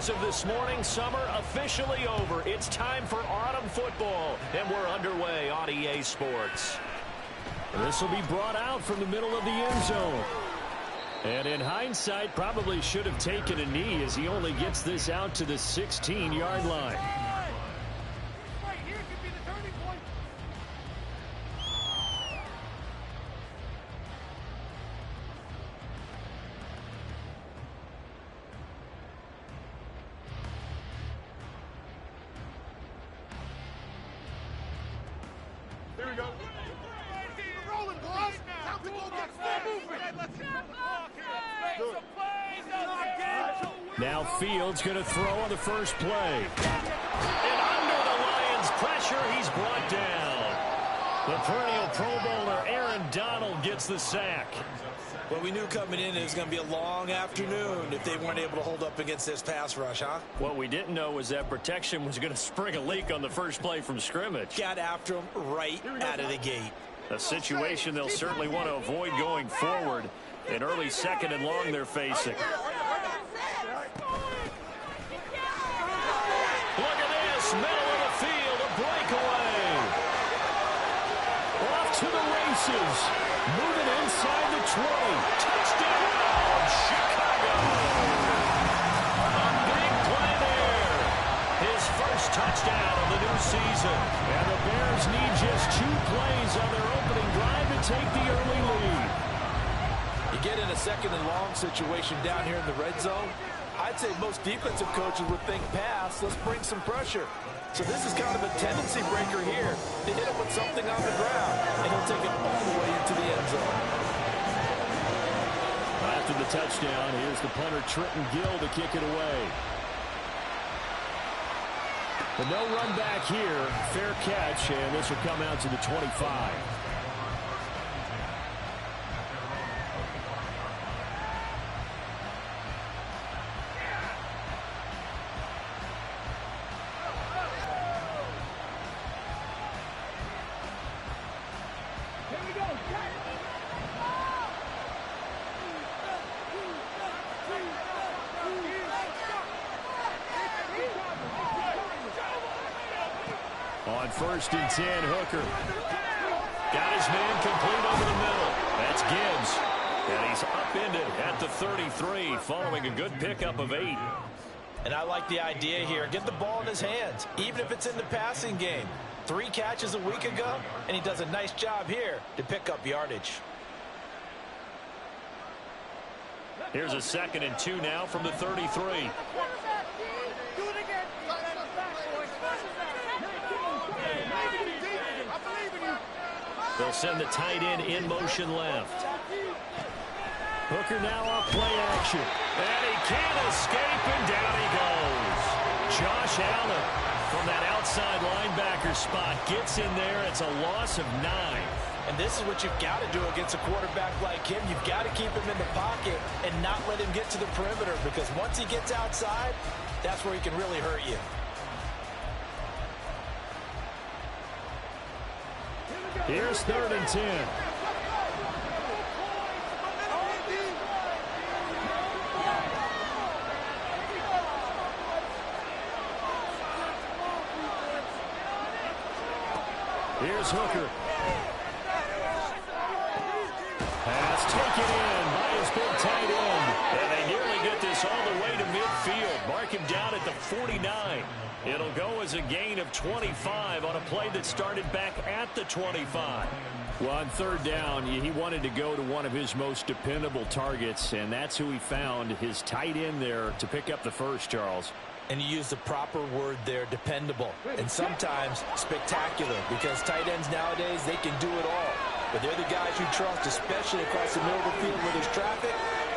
As of this morning, summer officially over. It's time for autumn football, and we're underway on EA Sports. This will be brought out from the middle of the end zone. And in hindsight, probably should have taken a knee as he only gets this out to the 16-yard line. Here we go. We're rolling, boys. Time to go get Now Fields going to throw on the first play. And under the Lions' pressure, he's brought down. The perennial Pro Bowler Aaron Donald gets the sack. Well, we knew coming in it was going to be a long afternoon if they weren't able to hold up against this pass rush, huh? What we didn't know was that protection was going to spring a leak on the first play from scrimmage. Got after him right out of the gate. A situation they'll certainly want to avoid going forward. An early second and long they're facing. Look at this, middle of the field, a breakaway. Off to the races, moving inside the 20. Touchdown, Chicago. A big play there. His first touchdown of the new season. And the Bears need just 2 plays on their opening drive to take the early lead. You get in a second and long situation down here in the red zone, I'd say most defensive coaches would think pass, let's bring some pressure. So this is kind of a tendency breaker here. They hit him with something on the ground, and he'll take it all the way into the end zone. After the touchdown, here's the punter Trenton Gill to kick it away. But no run back here. Fair catch, and this will come out to the 25. On 1st and 10, Hooker. Got his man complete over the middle. That's Gibbs. And he's upended at the 33 following a good pickup of 8. And I like the idea here. Get the ball in his hands, even if it's in the passing game. 3 catches a week ago, and he does a nice job here to pick up yardage. Here's a 2nd and 2 now from the 33. They'll send the tight end in motion left. Hooker now off play action. And he can't escape, and down he goes. Josh Allen from that outside linebacker spot gets in there. It's a loss of 9. And this is what you've got to do against a quarterback like him. You've got to keep him in the pocket and not let him get to the perimeter, because once he gets outside, that's where he can really hurt you. Here's 3rd and 10. Here's Hooker. Pass taken in by his big tight end. And they nearly get this all the way to midfield. Mark him down at the 49. It'll go as a gain of 25 on a play that started back at the 25. Well, on 3rd down, he wanted to go to one of his most dependable targets, and that's who he found, his tight end there, to pick up the first, Charles. And you use the proper word there, dependable, and sometimes spectacular, because tight ends nowadays, they can do it all. But they're the guys you trust, especially across the middle of the field where there's traffic.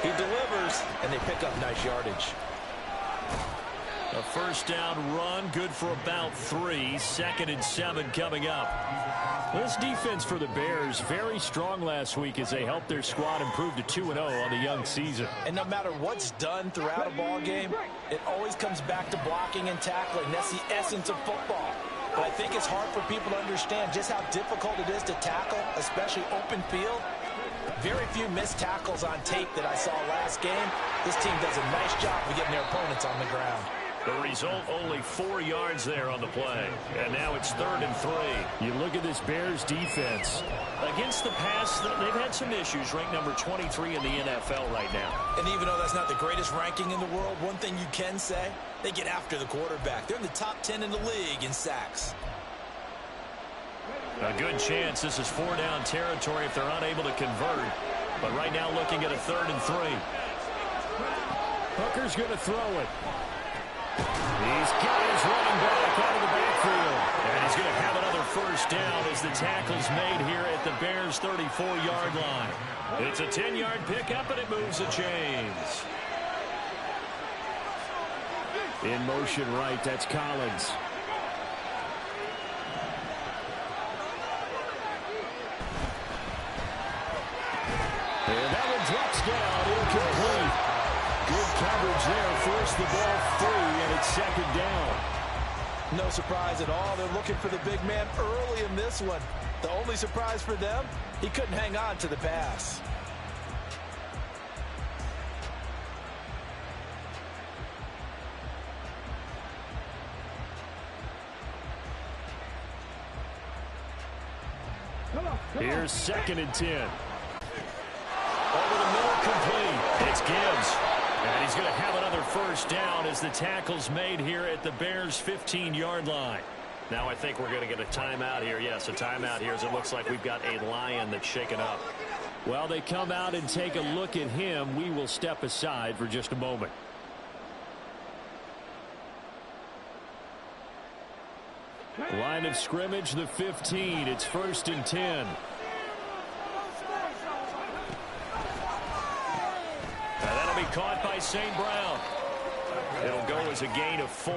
He delivers, and they pick up nice yardage. A 1st down run, good for about 3. 2nd and 7 coming up. This defense for the Bears, very strong last week as they helped their squad improve to 2-0 on the young season. And no matter what's done throughout a ball game, it always comes back to blocking and tackling. That's the essence of football. But I think it's hard for people to understand just how difficult it is to tackle, especially open field. Very few missed tackles on tape that I saw last game. This team does a nice job of getting their opponents on the ground. The result, only 4 yards there on the play. And now it's 3rd and 3. You look at this Bears defense. Against the pass, they've had some issues. Ranked number 23 in the NFL right now. And even though that's not the greatest ranking in the world, one thing you can say, they get after the quarterback. They're in the top 10 in the league in sacks. A good chance this is 4-down territory if they're unable to convert. But right now looking at a 3rd and 3. Hooker's going to throw it. He's got his running back out of the backfield. And he's going to have another 1st down as the tackle's made here at the Bears' 34-yard line. It's a 10-yard pickup, and it moves the chains. In motion right, that's Collins. And that one drops down. Incomplete. Good coverage there. Forced the ball free, and it's 2nd down. No surprise at all. They're looking for the big man early in this one. The only surprise for them, he couldn't hang on to the pass. Here's 2nd and 10. Over the middle, complete. It's Gibbs. And he's going to have another 1st down as the tackle's made here at the Bears' 15-yard line. Now I think we're going to get a timeout here. Yes, a timeout here as it looks like we've got a Lion that's shaken up. Well, they come out and take a look at him. We will step aside for just a moment. Line of scrimmage, the 15. It's 1st and 10. Caught by St. Brown. It'll go as a gain of 4,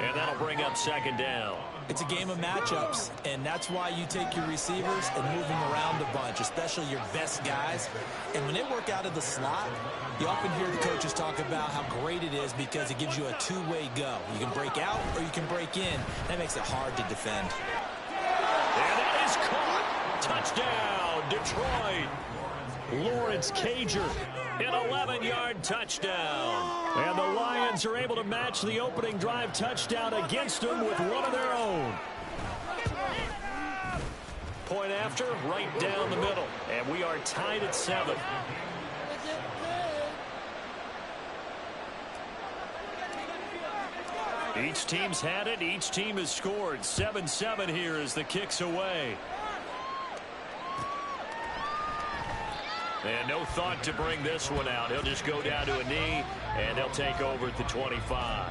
and that'll bring up 2nd down. It's a game of matchups, and that's why you take your receivers and move them around a bunch, especially your best guys. And when they work out of the slot, you often hear the coaches talk about how great it is because it gives you a two-way go. You can break out or you can break in. That makes it hard to defend. And that is caught. Touchdown, Detroit. Lawrence Cager, an 11-yard touchdown. And the Lions are able to match the opening drive touchdown against them with one of their own. Point after, right down the middle. And we are tied at 7. Each team's had it. Each team has scored. 7-7 here as the kick's away. And no thought to bring this one out. He'll just go down to a knee, and they'll take over at the 25.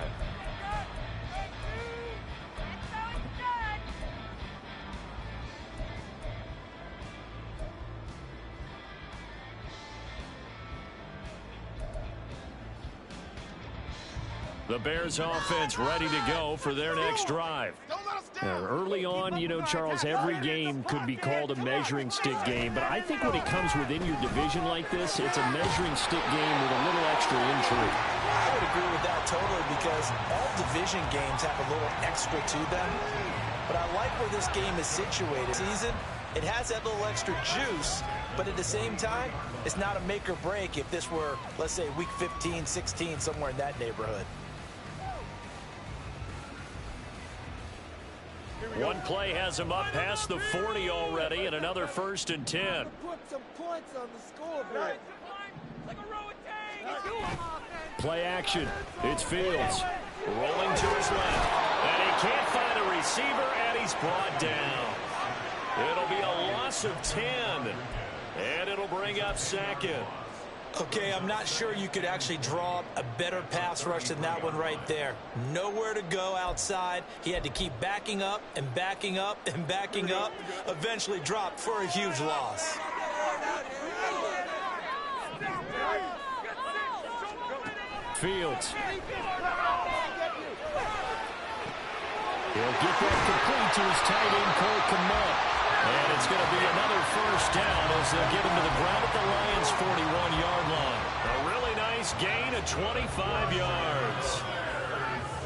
The Bears offense ready to go for their next drive. Early on, you know, Charles, every game could be called a measuring stick game, but I think when it comes within your division like this, it's a measuring stick game with a little extra intrigue. I would agree with that totally because all division games have a little extra to them, but I like where this game is situated. It has that little extra juice, but at the same time, it's not a make or break if this were, let's say, week 15, 16, somewhere in that neighborhood. One play has him up past the 40 already, and another 1st and 10. Put some points on the scoreboard. Play action. It's Fields. Rolling to his left. And he can't find a receiver, and he's brought down. It'll be a loss of 10. And it'll bring up 2nd. Okay, I'm not sure you could actually draw up a better pass rush than that one right there. Nowhere to go outside. He had to keep backing up and backing up and backing up. Eventually dropped for a huge loss. Fields. He'll get that complete to his tight end, Cole Kmet. And it's going to be another 1st down as they'll get him to the ground at the Lions' 41-yard line. A really nice gain of 25 yards.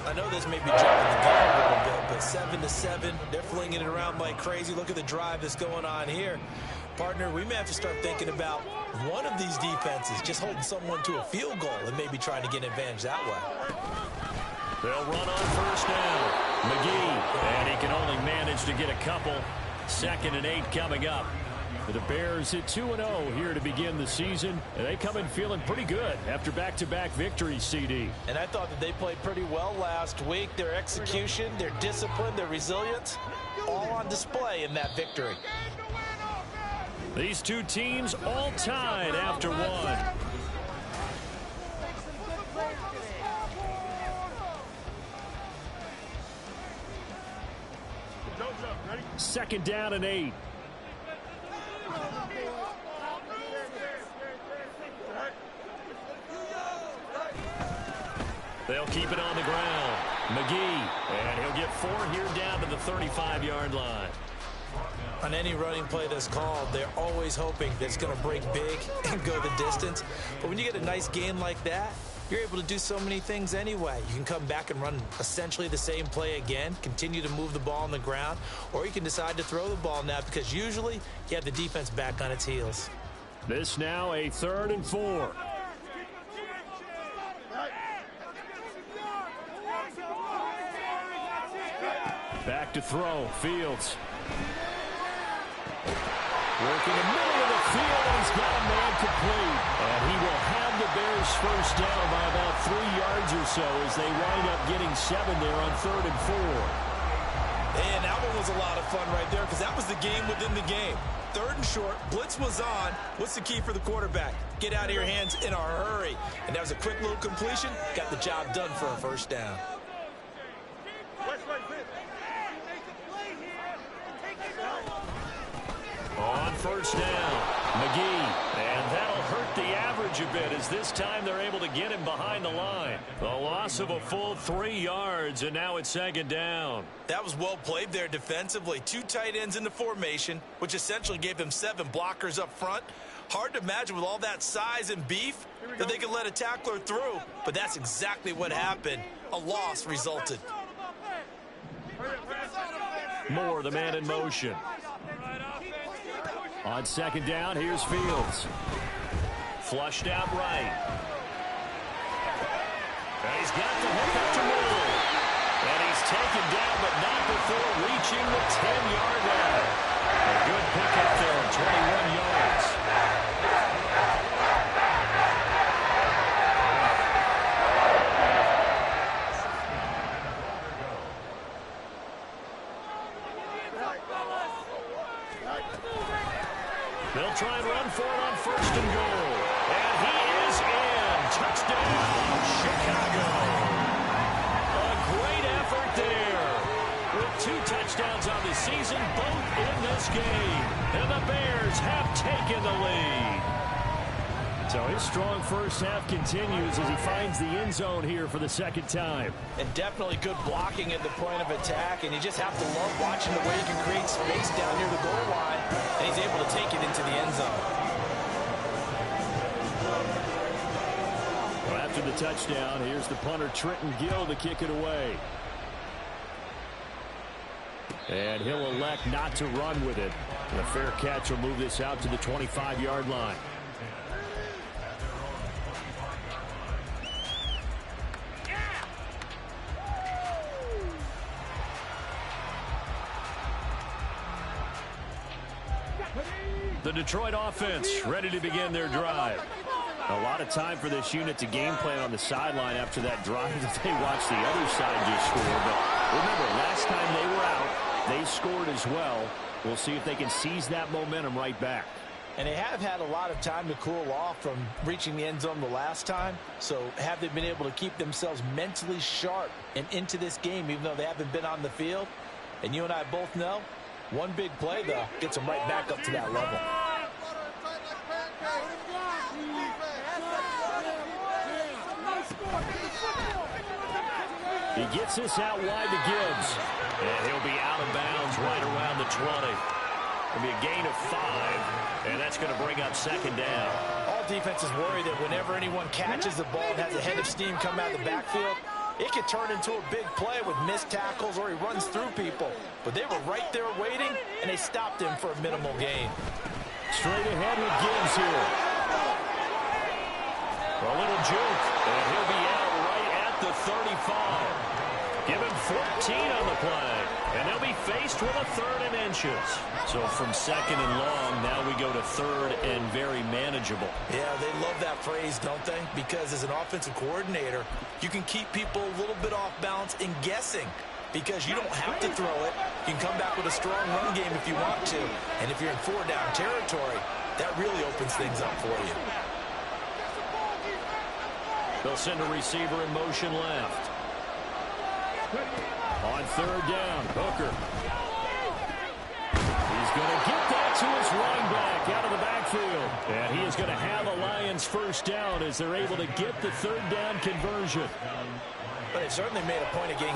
I know this may be jumping the gun a little bit, but 7-7, they're flinging it around like crazy. Look at the drive that's going on here. Partner, we may have to start thinking about one of these defenses just holding someone to a field goal and maybe trying to get an advantage that way. They'll run on first down. McGee, and he can only manage to get a couple. 2nd and 8 coming up. The Bears at 2-0 here to begin the season. And they come in feeling pretty good after back-to-back victories, CD. And I thought that they played pretty well last week. Their execution, their discipline, their resilience, all on display in that victory. These two teams all tied after one. Second down and 8. They'll keep it on the ground. McGee, and he'll get 4 here down to the 35-yard line. On any running play that's called, they're always hoping that it's going to break big and go the distance. But when you get a nice gain like that, you're able to do so many things anyway. You can come back and run essentially the same play again, continue to move the ball on the ground, or you can decide to throw the ball now because usually you have the defense back on its heels. This now a 3rd and 4. Back to throw. Fields. Working the middle of the field, and he's got a man complete. And he will have the Bears first down by about 3 yards or so as they wind up getting 7 there on 3rd and 4. And that one was a lot of fun right there because that was the game within the game. 3rd and short, blitz was on. What's the key for the quarterback? Get out of your hands in a hurry. And that was a quick little completion. Got the job done for a first down. On first down, McGee, and that'll hurt the average a bit as this time they're able to get him behind the line. The loss of a full 3 yards, and now it's 2nd down. That was well played there defensively. 2 tight ends in the formation, which essentially gave them 7 blockers up front. Hard to imagine with all that size and beef that they could let a tackler through, but that's exactly what happened. A loss resulted. Moore, the man in motion. On 2nd down, here's Fields. Flushed out right. And he's got the hook up to Moore. And he's taken down, but not before reaching the 10-yard line. A good pickup there, 21 yards. They'll try and run for it on 1st and goal. And he is in. Touchdown, Chicago. A great effort there. With 2 touchdowns on the season, both in this game. And the Bears have taken the lead. So his strong first half continues as he finds the end zone here for the 2nd time. And definitely good blocking at the point of attack. And you just have to love watching the way he can create space down near the goal line. And he's able to take it into the end zone. Well, after the touchdown, here's the punter, Trenton Gill, to kick it away. And he'll elect not to run with it. And a fair catch will move this out to the 25-yard line. The Detroit offense ready to begin their drive. A lot of time for this unit to game plan on the sideline after that drive that they watched the other side just score. But remember, last time they were out, they scored as well. We'll see if they can seize that momentum right back. And they have had a lot of time to cool off from reaching the end zone the last time. So have they been able to keep themselves mentally sharp and into this game, even though they haven't been on the field? And you and I both know, one big play, though, gets them right back up to that level. He gets this out wide to Gibbs. And he'll be out of bounds right around the 20. It'll be a gain of 5, and that's going to bring up 2nd down. All defenses worry that whenever anyone catches the ball and has a head of steam come out of the backfield, It could turn into a big play with missed tackles or he runs through people. But they were right there waiting, and they stopped him for a minimal gain. Straight ahead with Gibbs here. A little juke, and he'll be out right at the 35. Give him 14 on the play, and they'll be faced with a 3rd and inches. So from 2nd and long, now we go to 3rd and very manageable. Yeah, they love that phrase, don't they? Because as an offensive coordinator, you can keep people a little bit off balance and guessing. Because you don't have to throw it. You can come back with a strong run game if you want to. And if you're in 4-down territory, that really opens things up for you. They'll send a receiver in motion left. On 3rd down, Hooker. He's going to get that to his running back out of the backfield. And he is going to have a Lions 1st down as they're able to get the 3rd down conversion. But they certainly made a point of getting him